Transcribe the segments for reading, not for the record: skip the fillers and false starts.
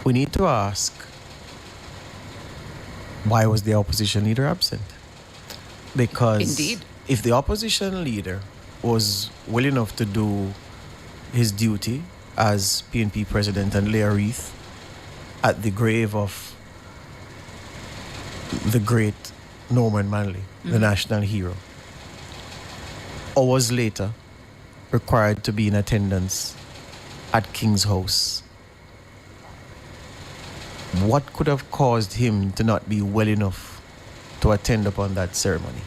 we need to ask, why was the opposition leader absent? Because Indeed. if the opposition leader was well enough to do his duty as PNP president and lay a wreath at the grave of the great Norman Manley, the national hero, hours later required to be in attendance at King's House, what could have caused him to not be well enough to attend upon that ceremony?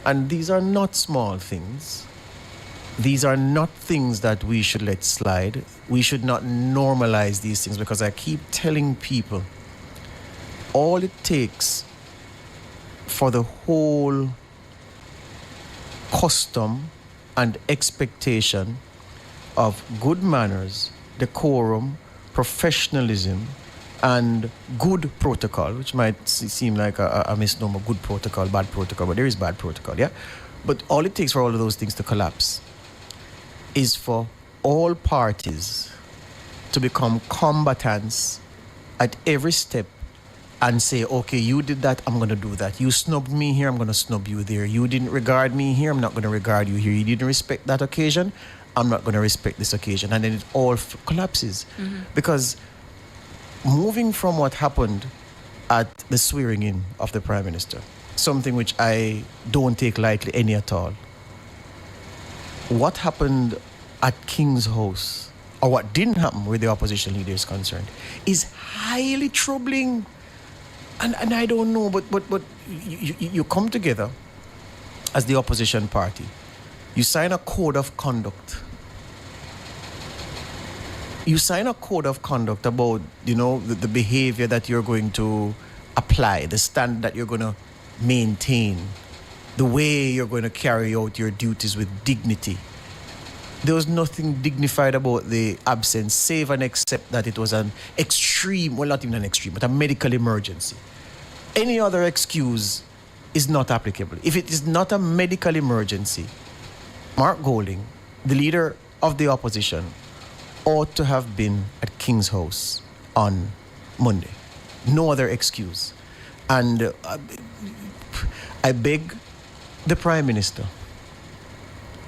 And these are not small things. These are not things that we should let slide. We should not normalize these things, because I keep telling people, all it takes for the whole custom and expectation of good manners, decorum, professionalism, and good protocol, which might seem like a misnomer, good protocol, bad protocol, but there is bad protocol, yeah? But all it takes for all of those things to collapse is for all parties to become combatants at every step and say, okay, you did that, I'm going to do that. You snubbed me here, I'm going to snub you there. You didn't regard me here, I'm not going to regard you here. You didn't respect that occasion, I'm not going to respect this occasion. And then it all collapses. Because moving from what happened at the swearing in of the Prime Minister, something which I don't take lightly any at all, what happened at King's House, or what didn't happen where the opposition leader is concerned, is highly troubling. And I don't know, but you come together as the opposition party. You sign a code of conduct. You sign a code of conduct about, the behavior that you're going to apply, the standard that you're going to maintain, the way you're going to carry out your duties with dignity. There was nothing dignified about the absence, save and except that it was an extreme, well, not even an extreme, but a medical emergency. Any other excuse is not applicable. If it is not a medical emergency, Mark Golding, the leader of the opposition, ought to have been at King's House on Monday. No other excuse. And I beg the Prime Minister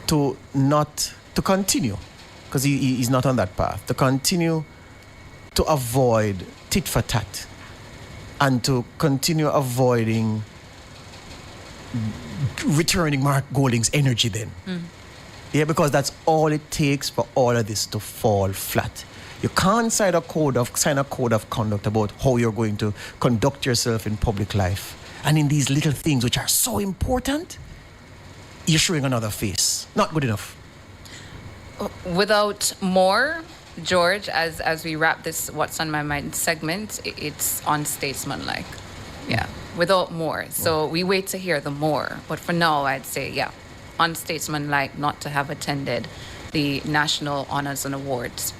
to continue, because he's not on that path, to continue to avoid tit for tat and to continue avoiding returning Mark Golding's energy then. Yeah, because that's all it takes for all of this to fall flat. You can't sign a code of conduct about how you're going to conduct yourself in public life. And in these little things which are so important, you're showing another face. Not good enough. Without more, George, as we wrap this What's on My Mind segment, it's unstatesmanlike. Yeah, without more. So we wait to hear the more. But for now, I'd say, yeah, unstatesmanlike not to have attended the National Honors and Awards